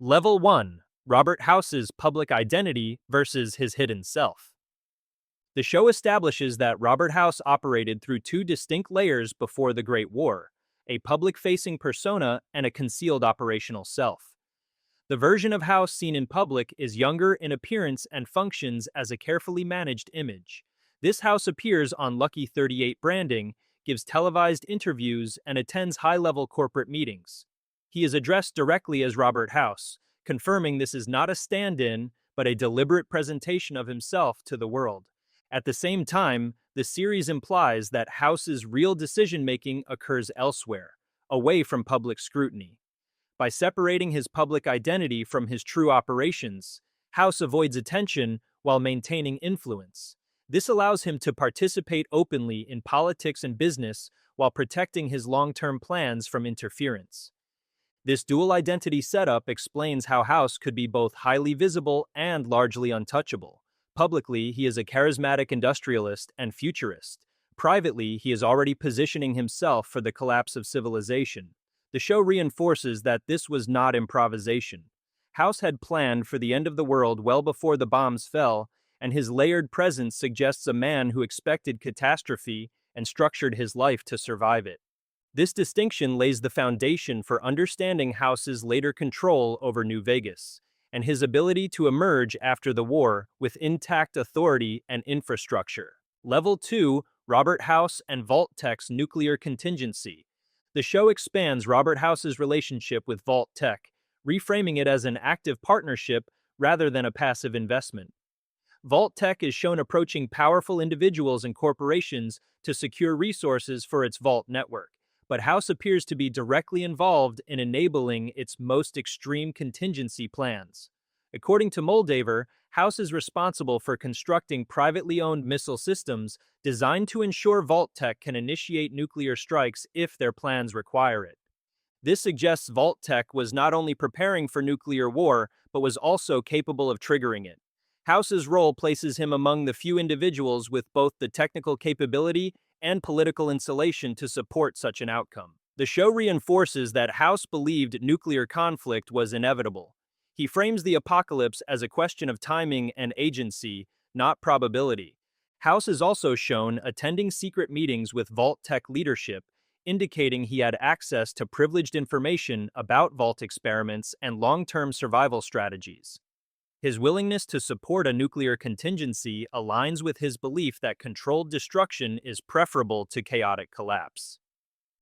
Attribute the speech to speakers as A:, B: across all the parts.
A: Level 1. Robert House's public identity versus his hidden self. The show establishes that Robert House operated through two distinct layers before the Great War: a public-facing persona and a concealed operational self. The version of House seen in public is younger in appearance and functions as a carefully managed image. This House appears on Lucky 38 branding, gives televised interviews, and attends high-level corporate meetings. He is addressed directly as Robert House, confirming this is not a stand-in, but a deliberate presentation of himself to the world. At the same time, the series implies that House's real decision-making occurs elsewhere, away from public scrutiny. By separating his public identity from his true operations, House avoids attention while maintaining influence. This allows him to participate openly in politics and business while protecting his long-term plans from interference. This dual identity setup explains how House could be both highly visible and largely untouchable. Publicly, he is a charismatic industrialist and futurist. Privately, he is already positioning himself for the collapse of civilization. The show reinforces that this was not improvisation. House had planned for the end of the world well before the bombs fell, and his layered presence suggests a man who expected catastrophe and structured his life to survive it. This distinction lays the foundation for understanding House's later control over New Vegas, and his ability to emerge after the war with intact authority and infrastructure. Level 2. Robert House and Vault-Tec's nuclear contingency. The show expands Robert House's relationship with Vault-Tec, reframing it as an active partnership rather than a passive investment. Vault-Tec is shown approaching powerful individuals and corporations to secure resources for its Vault network, but House appears to be directly involved in enabling its most extreme contingency plans. According to Moldaver, House is responsible for constructing privately owned missile systems designed to ensure Vault-Tec can initiate nuclear strikes if their plans require it. This suggests Vault-Tec was not only preparing for nuclear war, but was also capable of triggering it. House's role places him among the few individuals with both the technical capability and political insulation to support such an outcome. The show reinforces that House believed nuclear conflict was inevitable. He frames the apocalypse as a question of timing and agency, not probability. House is also shown attending secret meetings with Vault-Tec leadership, indicating he had access to privileged information about Vault experiments and long-term survival strategies. His willingness to support a nuclear contingency aligns with his belief that controlled destruction is preferable to chaotic collapse.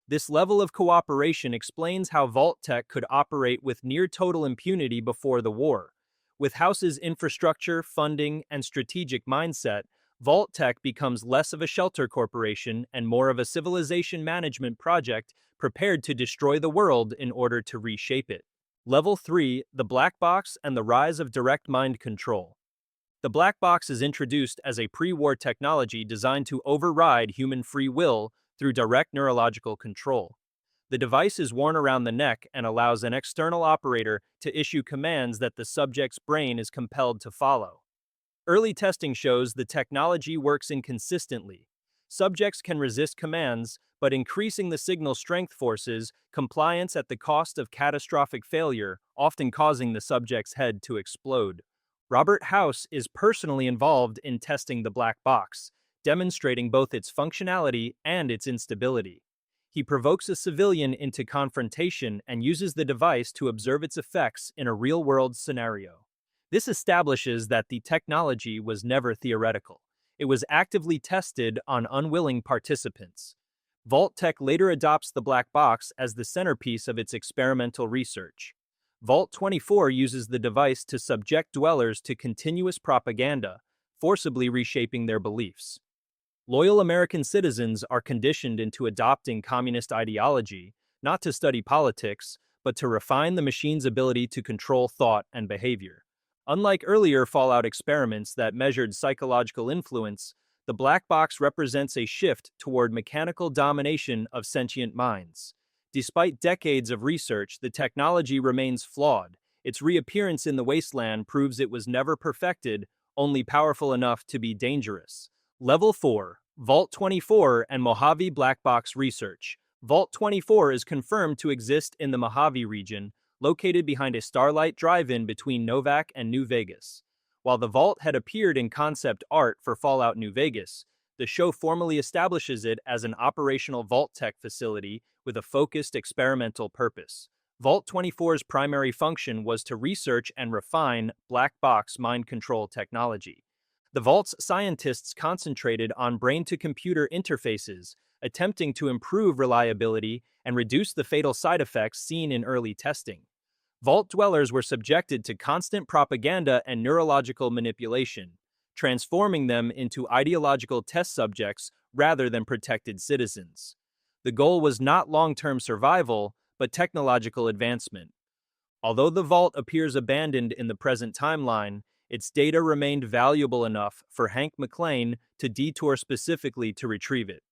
A: This level of cooperation explains how Vault-Tec could operate with near-total impunity before the war. With House's infrastructure, funding, and strategic mindset, Vault-Tec becomes less of a shelter corporation and more of a civilization management project prepared to destroy the world in order to reshape it. Level 3. The Black Box and the Rise of Direct Mind Control. The Black Box is introduced as a pre-war technology designed to override human free will through direct neurological control. The device is worn around the neck and allows an external operator to issue commands that the subject's brain is compelled to follow. Early testing shows the technology works inconsistently. Subjects can resist commands, but increasing the signal strength forces compliance at the cost of catastrophic failure, often causing the subject's head to explode. Robert House is personally involved in testing the black box, demonstrating both its functionality and its instability. He provokes a civilian into confrontation and uses the device to observe its effects in a real-world scenario. This establishes that the technology was never theoretical. It was actively tested on unwilling participants. Vault-Tec later adopts the black box as the centerpiece of its experimental research. Vault-24 uses the device to subject dwellers to continuous propaganda, forcibly reshaping their beliefs. Loyal American citizens are conditioned into adopting communist ideology, not to study politics, but to refine the machine's ability to control thought and behavior. Unlike earlier Fallout experiments that measured psychological influence, the black box represents a shift toward mechanical domination of sentient minds. Despite decades of research, the technology remains flawed. Its reappearance in the wasteland proves it was never perfected, only powerful enough to be dangerous. Level 4. Vault-24 and Mojave Black Box Research. Vault-24 is confirmed to exist in the Mojave region, located behind a Starlight drive-in between Novac and New Vegas. While the Vault had appeared in concept art for Fallout New Vegas, the show formally establishes it as an operational Vault-Tec facility with a focused experimental purpose. Vault 24's primary function was to research and refine black box mind control technology. The Vault's scientists concentrated on brain-to-computer interfaces, attempting to improve reliability and reduce the fatal side effects seen in early testing. Vault dwellers were subjected to constant propaganda and neurological manipulation, transforming them into ideological test subjects rather than protected citizens. The goal was not long-term survival, but technological advancement. Although the Vault appears abandoned in the present timeline, its data remained valuable enough for Hank MacLean to detour specifically to retrieve it.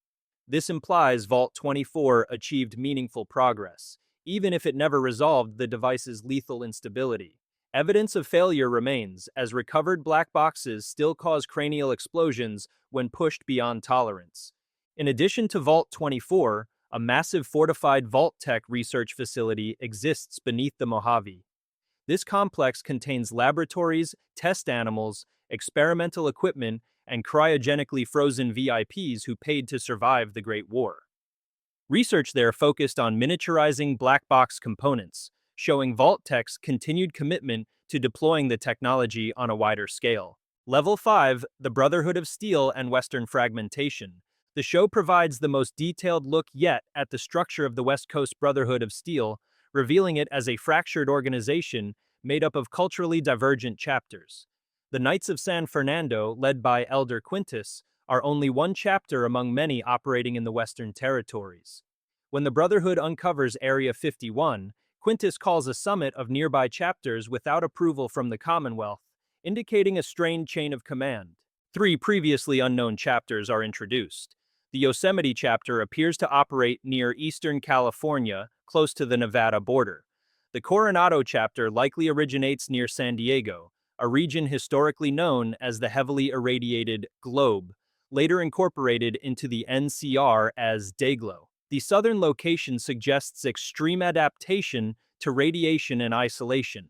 A: This implies Vault 24 achieved meaningful progress, even if it never resolved the device's lethal instability. Evidence of failure remains, as recovered black boxes still cause cranial explosions when pushed beyond tolerance. In addition to Vault 24, a massive fortified Vault-Tec research facility exists beneath the Mojave. This complex contains laboratories, test animals, experimental equipment, and cryogenically frozen VIPs who paid to survive the Great War. Research there focused on miniaturizing black box components, showing Vault-Tec's continued commitment to deploying the technology on a wider scale. Level 5, the Brotherhood of Steel and Western Fragmentation. The show provides the most detailed look yet at the structure of the West Coast Brotherhood of Steel, revealing it as a fractured organization made up of culturally divergent chapters. The Knights of San Fernando, led by Elder Quintus, are only one chapter among many operating in the Western Territories. When the Brotherhood uncovers Area 51, Quintus calls a summit of nearby chapters without approval from the Commonwealth, indicating a strained chain of command. 3 previously unknown chapters are introduced. The Yosemite chapter appears to operate near eastern California, close to the Nevada border. The Coronado chapter likely originates near San Diego, a region historically known as the heavily irradiated Globe, later incorporated into the NCR as Dayglow. The southern location suggests extreme adaptation to radiation and isolation.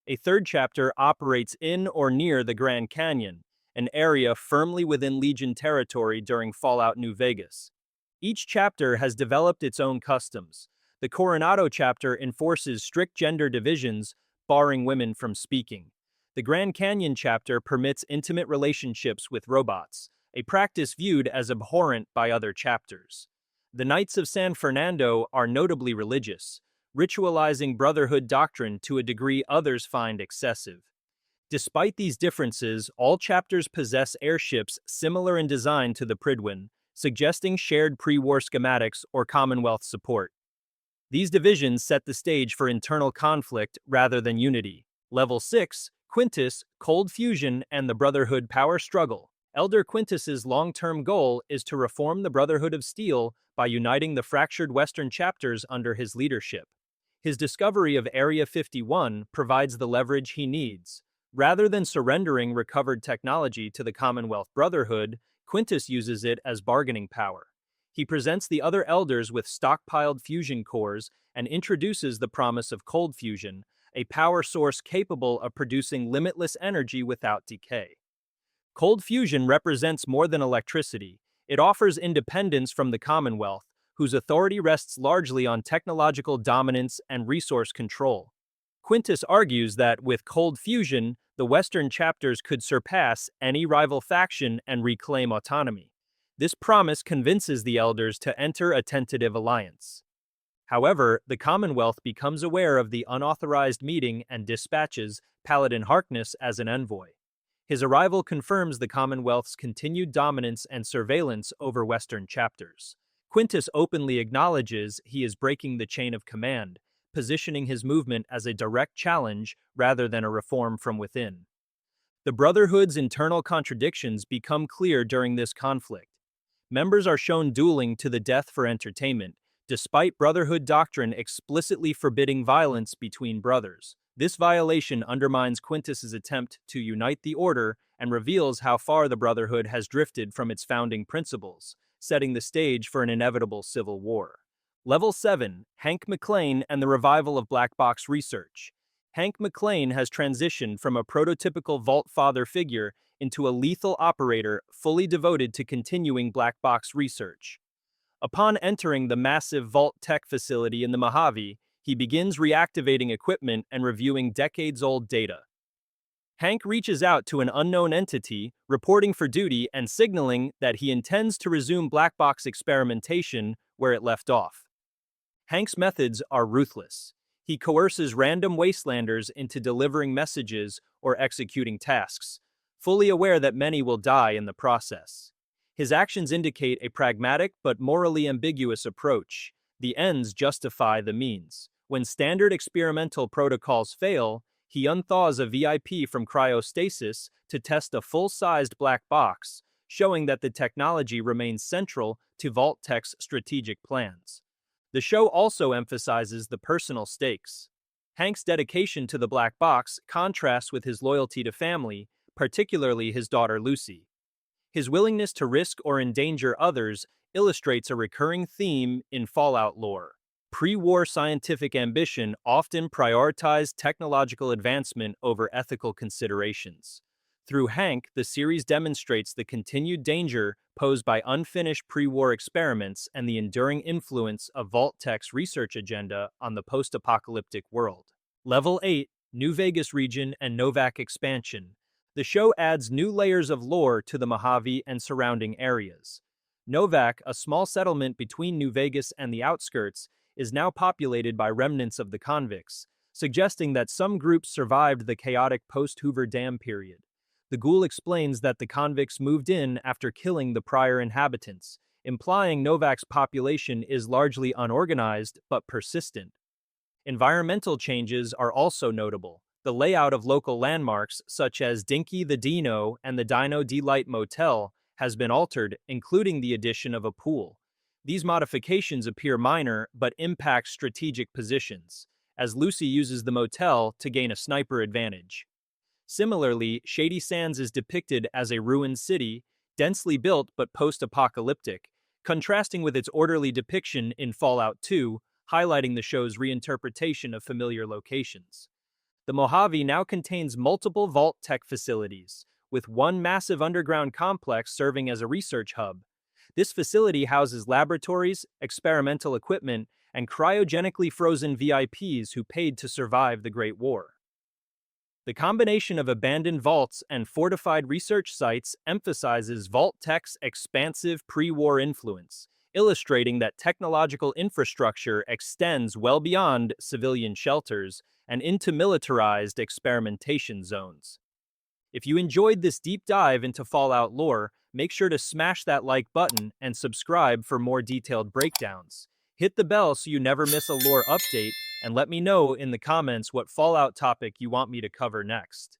A: A third chapter operates in or near the Grand Canyon, an area firmly within Legion territory during Fallout New Vegas. Each chapter has developed its own customs. The Coronado chapter enforces strict gender divisions, barring women from speaking. The Grand Canyon chapter permits intimate relationships with robots, a practice viewed as abhorrent by other chapters. The Knights of San Fernando are notably religious, ritualizing Brotherhood doctrine to a degree others find excessive. Despite these differences, all chapters possess airships similar in design to the Prydwen, suggesting shared pre-war schematics or Commonwealth support. These divisions set the stage for internal conflict rather than unity. Level 6, Quintus, Cold Fusion, and the Brotherhood power struggle. Elder Quintus's long-term goal is to reform the Brotherhood of Steel by uniting the fractured Western chapters under his leadership. His discovery of Area 51 provides the leverage he needs. Rather than surrendering recovered technology to the Commonwealth Brotherhood, Quintus uses it as bargaining power. He presents the other elders with stockpiled fusion cores and introduces the promise of cold fusion, a power source capable of producing limitless energy without decay. Cold fusion represents more than electricity. It offers independence from the Commonwealth, whose authority rests largely on technological dominance and resource control. Quintus argues that with cold fusion, the Western chapters could surpass any rival faction and reclaim autonomy. This promise convinces the elders to enter a tentative alliance. However, the Commonwealth becomes aware of the unauthorized meeting and dispatches Paladin Harkness as an envoy. His arrival confirms the Commonwealth's continued dominance and surveillance over Western chapters. Quintus openly acknowledges he is breaking the chain of command, positioning his movement as a direct challenge rather than a reform from within. The Brotherhood's internal contradictions become clear during this conflict. Members are shown dueling to the death for entertainment, despite Brotherhood doctrine explicitly forbidding violence between brothers. This violation undermines Quintus's attempt to unite the Order and reveals how far the Brotherhood has drifted from its founding principles, setting the stage for an inevitable civil war. Level 7, Hank MacLean and the Revival of Black Box Research. Hank MacLean has transitioned from a prototypical Vault Father figure into a lethal operator fully devoted to continuing black box research. Upon entering the massive Vault-Tec facility in the Mojave, he begins reactivating equipment and reviewing decades-old data. Hank reaches out to an unknown entity, reporting for duty and signaling that he intends to resume black box experimentation where it left off. Hank's methods are ruthless. He coerces random wastelanders into delivering messages or executing tasks, fully aware that many will die in the process. His actions indicate a pragmatic but morally ambiguous approach. The ends justify the means. When standard experimental protocols fail, he unthaws a VIP from cryostasis to test a full-sized black box, showing that the technology remains central to Vault-Tec's strategic plans. The show also emphasizes the personal stakes. Hank's dedication to the black box contrasts with his loyalty to family, particularly his daughter Lucy. His willingness to risk or endanger others illustrates a recurring theme in Fallout lore. Pre-war scientific ambition often prioritized technological advancement over ethical considerations. Through Hank, the series demonstrates the continued danger posed by unfinished pre-war experiments and the enduring influence of Vault-Tec's research agenda on the post-apocalyptic world. Level 8, New Vegas region and Novac expansion. The show adds new layers of lore to the Mojave and surrounding areas. Novac, a small settlement between New Vegas and the outskirts, is now populated by remnants of the convicts, suggesting that some groups survived the chaotic post-Hoover Dam period. The ghoul explains that the convicts moved in after killing the prior inhabitants, implying Novac's population is largely unorganized but persistent. Environmental changes are also notable. The layout of local landmarks, such as Dinky the Dino and the Dino Delight Motel, has been altered, including the addition of a pool. These modifications appear minor but impact strategic positions, as Lucy uses the motel to gain a sniper advantage. Similarly, Shady Sands is depicted as a ruined city, densely built but post-apocalyptic, contrasting with its orderly depiction in Fallout 2, highlighting the show's reinterpretation of familiar locations. The Mojave now contains multiple Vault-Tec facilities, with one massive underground complex serving as a research hub. This facility houses laboratories, experimental equipment, and cryogenically frozen VIPs who paid to survive the Great War. The combination of abandoned vaults and fortified research sites emphasizes Vault-Tec's expansive pre-war influence, illustrating that technological infrastructure extends well beyond civilian shelters and into militarized experimentation zones. If you enjoyed this deep dive into Fallout lore, make sure to smash that like button and subscribe for more detailed breakdowns. Hit the bell so you never miss a lore update, and let me know in the comments what Fallout topic you want me to cover next.